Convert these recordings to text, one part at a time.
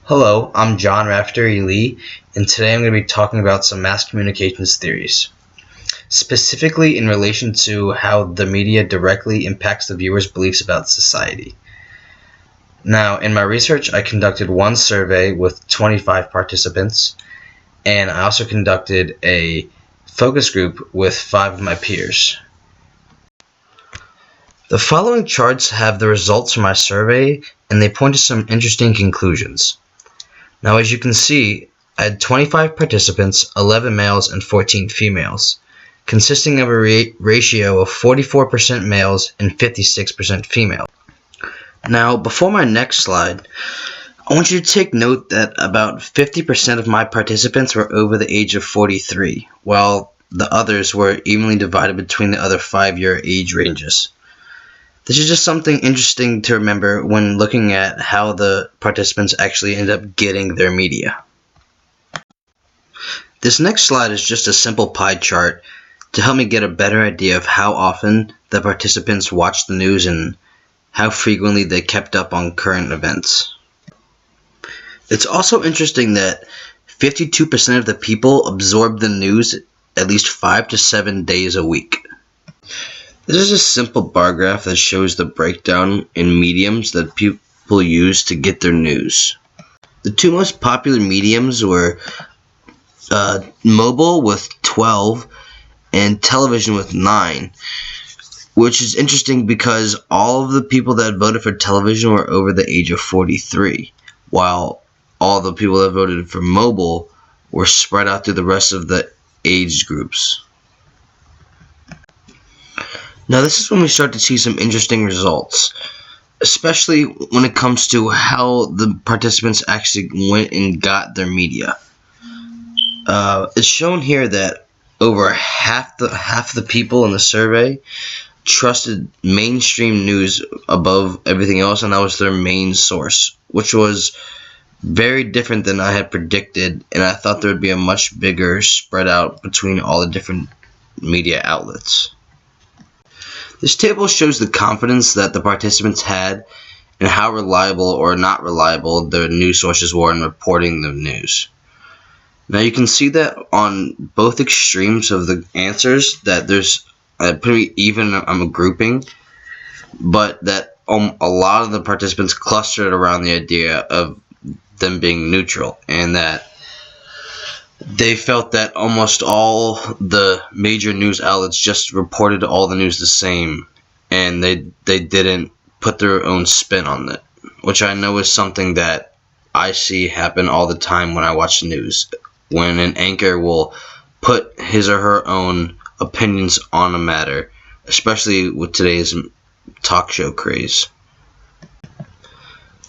Hello, I'm John Rafterry-Lee, and today I'm going to be talking about some mass communications theories, specifically in relation to how the media directly impacts the viewer's beliefs about society. Now, in my research, I conducted one survey with 25 participants, and I also conducted a focus group with 5 of my peers. The following charts have the results from my survey, and they point to some interesting conclusions. Now, as you can see, I had 25 participants, 11 males and 14 females, consisting of a ratio of 44% males and 56% females. Now, before my next slide, I want you to take note that about 50% of my participants were over the age of 43, while the others were evenly divided between the other 5-year age ranges. This is just something interesting to remember when looking at how the participants actually end up getting their media. This next slide is just a simple pie chart to help me get a better idea of how often the participants watched the news and how frequently they kept up on current events. It's also interesting that 52% of the people absorb the news at least 5 to 7 days a week. This is a simple bar graph that shows the breakdown in mediums that people use to get their news. The two most popular mediums were mobile with 12 and television with 9, which is interesting because all of the people that voted for television were over the age of 43, while all the people that voted for mobile were spread out through the rest of the age groups. Now, this is when we start to see some interesting results, especially when it comes to how the participants actually went and got their media. It's shown here that over half the people in the survey trusted mainstream news above everything else, and that was their main source, which was very different than I had predicted, and I thought there would be a much bigger spread out between all the different media outlets. This table shows the confidence that the participants had and how reliable or not reliable the news sources were in reporting the news. Now you can see that on both extremes of the answers that there's a pretty even grouping, but that a lot of the participants clustered around the idea of them being neutral, and that they felt that almost all the major news outlets just reported all the news the same, and they didn't put their own spin on it, which I know is something that I see happen all the time when I watch the news, when an anchor will put his or her own opinions on a matter, especially with today's talk show craze.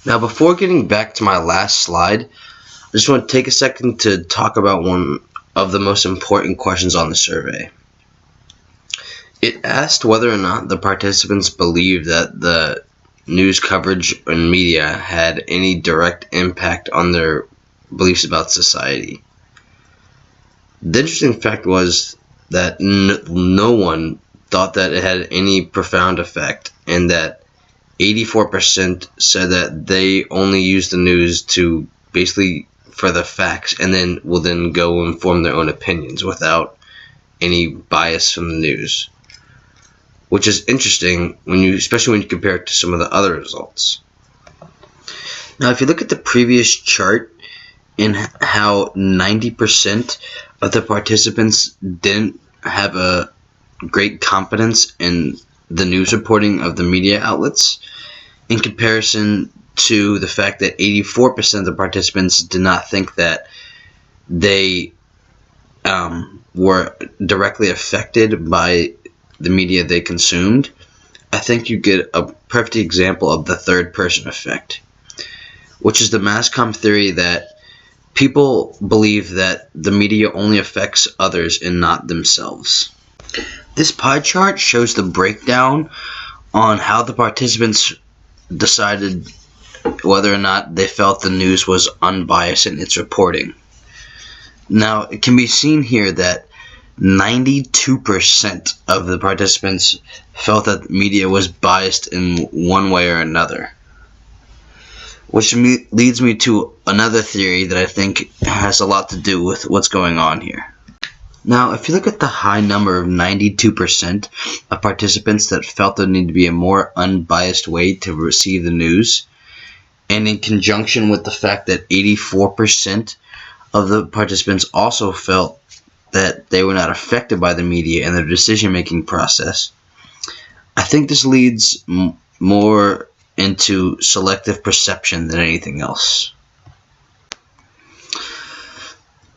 Now, before getting back to my last slide, I just want to take a second to talk about one of the most important questions on the survey. It asked whether or not the participants believed that the news coverage and media had any direct impact on their beliefs about society. The interesting fact was that no one thought that it had any profound effect, and that 84% said that they only use the news to basically for the facts, and then will then go and form their own opinions without any bias from the news, which is interesting especially when you compare it to some of the other results. Now, if you look at the previous chart and how 90% of the participants didn't have a great confidence in the news reporting of the media outlets, in comparison to the fact that 84% of the participants did not think that they were directly affected by the media they consumed, I think you get a perfect example of the third person effect, which is the mass comm theory that people believe that the media only affects others and not themselves. This pie chart shows the breakdown on how the participants decided whether or not they felt the news was unbiased in its reporting. Now, it can be seen here that 92% of the participants felt that media was biased in one way or another, which leads me to another theory that I think has a lot to do with what's going on here. Now, if you look at the high number of 92% of participants that felt there needed to be a more unbiased way to receive the news, and in conjunction with the fact that 84% of the participants also felt that they were not affected by the media in their decision-making process, I think this leads more into selective perception than anything else.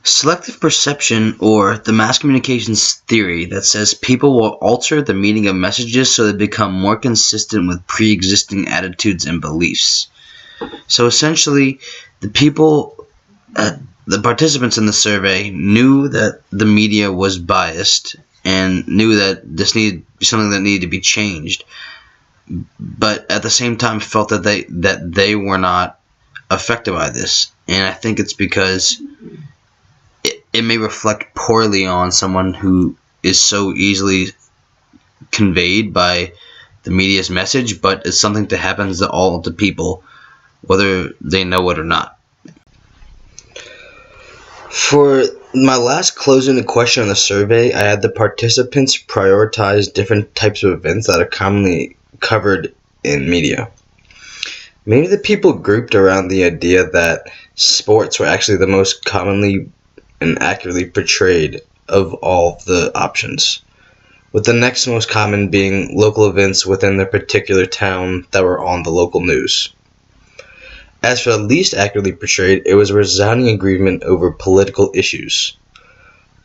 Selective perception, or the mass communications theory that says people will alter the meaning of messages so they become more consistent with pre-existing attitudes and beliefs. So essentially, the participants in the survey knew that the media was biased and knew that this needed something that needed to be changed, but at the same time felt that they were not affected by this. And I think it's because it may reflect poorly on someone who is so easily conveyed by the media's message, but it's something that happens to all the people, whether they know it or not. For my last closing question on the survey, I had the participants prioritize different types of events that are commonly covered in media. Many of the people grouped around the idea that sports were actually the most commonly and accurately portrayed of all the options, with the next most common being local events within their particular town that were on the local news. As for the least accurately portrayed, it was a resounding agreement over political issues.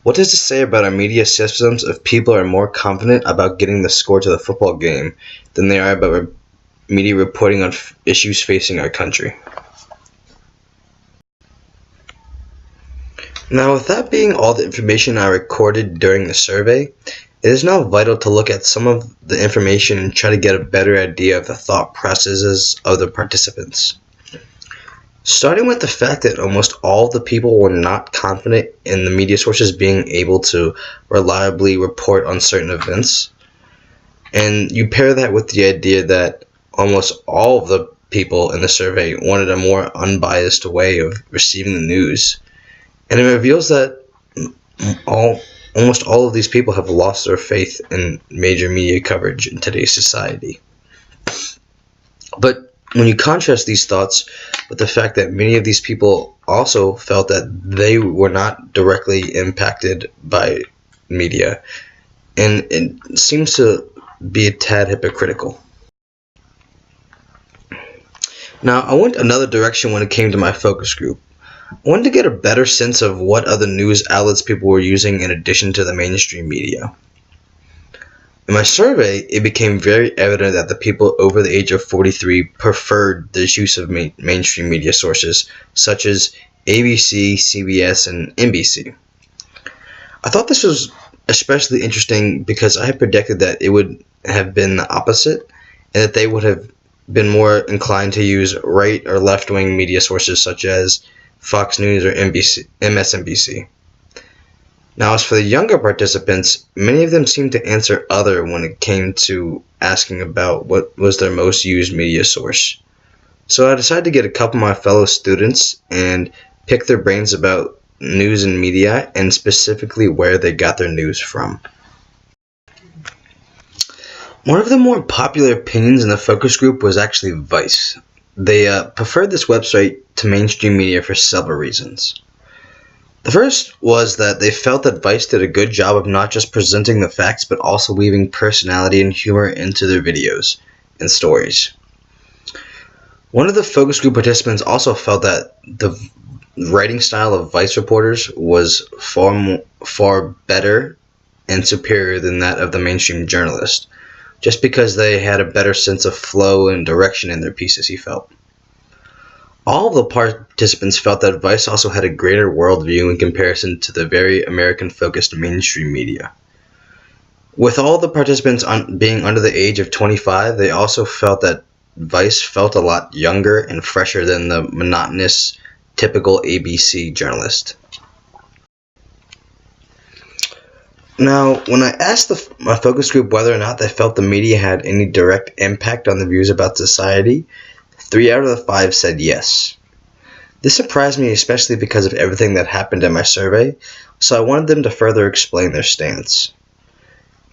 What does this say about our media systems if people are more confident about getting the score to the football game than they are about media reporting on issues facing our country? Now, with that being all the information I recorded during the survey, it is now vital to look at some of the information and try to get a better idea of the thought processes of the participants. Starting with the fact that almost all the people were not confident in the media sources being able to reliably report on certain events, and you pair that with the idea that almost all of the people in the survey wanted a more unbiased way of receiving the news. And it reveals that almost all of these people have lost their faith in major media coverage in today's society. But when you contrast these thoughts with the fact that many of these people also felt that they were not directly impacted by media, and it seems to be a tad hypocritical. Now, I went another direction when it came to my focus group. I wanted to get a better sense of what other news outlets people were using in addition to the mainstream media. In my survey, it became very evident that the people over the age of 43 preferred the use of mainstream media sources such as ABC, CBS, and NBC. I thought this was especially interesting because I had predicted that it would have been the opposite, and that they would have been more inclined to use right or left-wing media sources such as Fox News or MSNBC. Now, as for the younger participants, many of them seemed to answer other when it came to asking about what was their most used media source. So I decided to get a couple of my fellow students and pick their brains about news and media, and specifically where they got their news from. One of the more popular opinions in the focus group was actually Vice. They preferred this website to mainstream media for several reasons. The first was that they felt that Vice did a good job of not just presenting the facts, but also weaving personality and humor into their videos and stories. One of the focus group participants also felt that the writing style of Vice reporters was far better and superior than that of the mainstream journalist, just because they had a better sense of flow and direction in their pieces, he felt. All of the participants felt that Vice also had a greater worldview in comparison to the very American-focused mainstream media. With all the participants being under the age of 25, they also felt that Vice felt a lot younger and fresher than the monotonous, typical ABC journalist. Now, when I asked my focus group whether or not they felt the media had any direct impact on the views about society, 3 out of the 5 said yes. This surprised me especially because of everything that happened in my survey, so I wanted them to further explain their stance.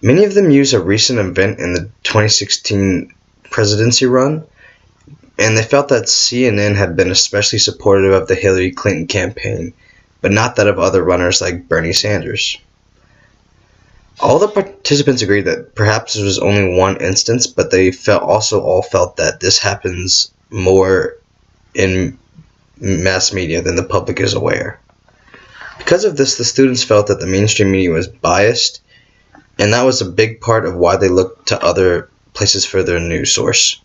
Many of them use a recent event in the 2016 presidency run, and they felt that CNN had been especially supportive of the Hillary Clinton campaign, but not that of other runners like Bernie Sanders. All the participants agreed that perhaps this was only one instance, but they also all felt that this happens more in mass media than the public is aware. Because of this, the students felt that the mainstream media was biased, and that was a big part of why they looked to other places for their news source.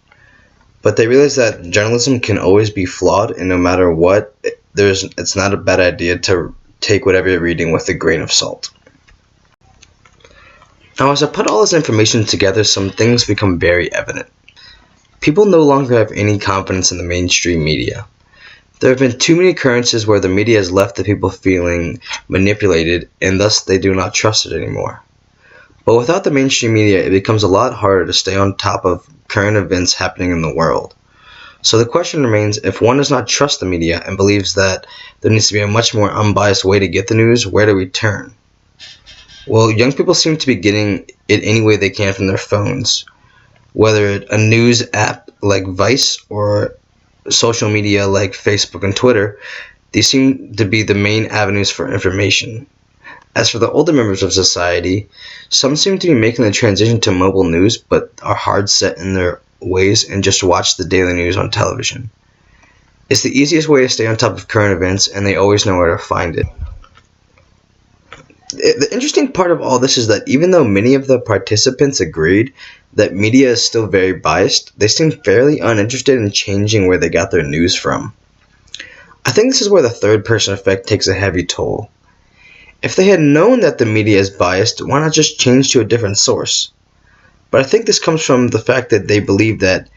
But they realized that journalism can always be flawed, and no matter what, it's not a bad idea to take whatever you're reading with a grain of salt. Now, as I put all this information together, some things become very evident. People no longer have any confidence in the mainstream media. There have been too many occurrences where the media has left the people feeling manipulated, and thus they do not trust it anymore. But without the mainstream media, it becomes a lot harder to stay on top of current events happening in the world. So the question remains, if one does not trust the media and believes that there needs to be a much more unbiased way to get the news, where do we turn? Well, young people seem to be getting it any way they can from their phones, whether it's a news app like Vice or social media like Facebook and Twitter. These seem to be the main avenues for information. As for the older members of society, some seem to be making the transition to mobile news but are hard set in their ways and just watch the daily news on television. It's the easiest way to stay on top of current events, and they always know where to find it. The interesting part of all this is that even though many of the participants agreed that media is still very biased, they seem fairly uninterested in changing where they got their news from. I think this is where the third person effect takes a heavy toll. If they had known that the media is biased, why not just change to a different source? But I think this comes from the fact that they believe that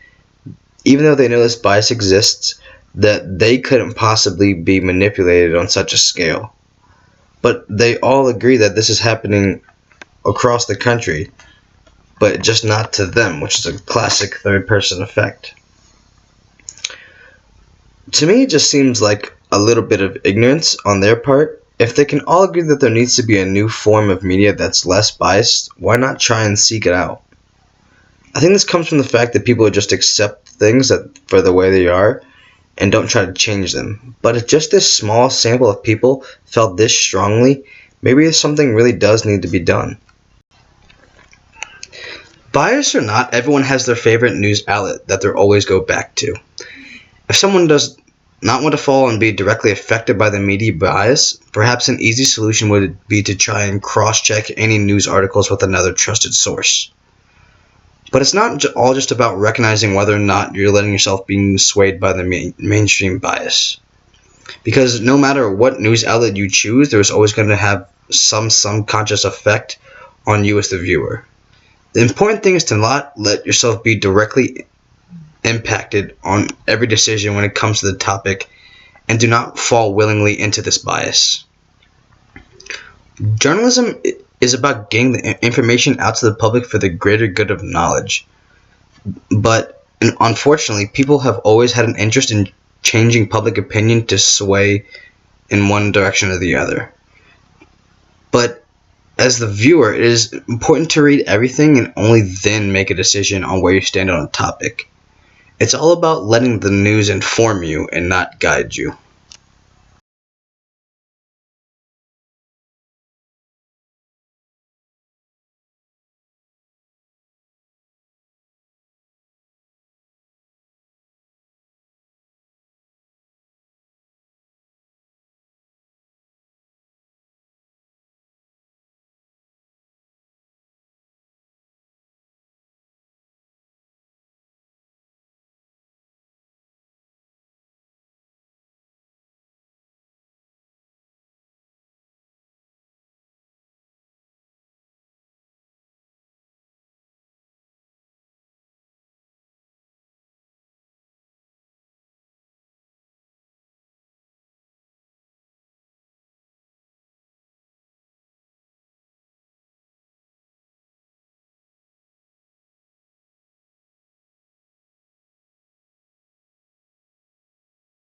even though they know this bias exists, that they couldn't possibly be manipulated on such a scale. But they all agree that this is happening across the country, but just not to them, which is a classic third-person effect. To me, it just seems like a little bit of ignorance on their part. If they can all agree that there needs to be a new form of media that's less biased, why not try and seek it out? I think this comes from the fact that people just accept things for the way they are and don't try to change them. But if just this small sample of people felt this strongly, maybe something really does need to be done. Bias or not, everyone has their favorite news outlet that they always go back to. If someone does not want to fall and be directly affected by the media bias, perhaps an easy solution would be to try and cross-check any news articles with another trusted source. But it's not all just about recognizing whether or not you're letting yourself be swayed by the mainstream bias. Because no matter what news outlet you choose, there's always going to have some subconscious effect on you as the viewer. The important thing is to not let yourself be directly impacted on every decision when it comes to the topic, and do not fall willingly into this bias. Journalism is about getting the information out to the public for the greater good of knowledge. But unfortunately, people have always had an interest in changing public opinion to sway in one direction or the other. But as the viewer, it is important to read everything and only then make a decision on where you stand on a topic. It's all about letting the news inform you and not guide you.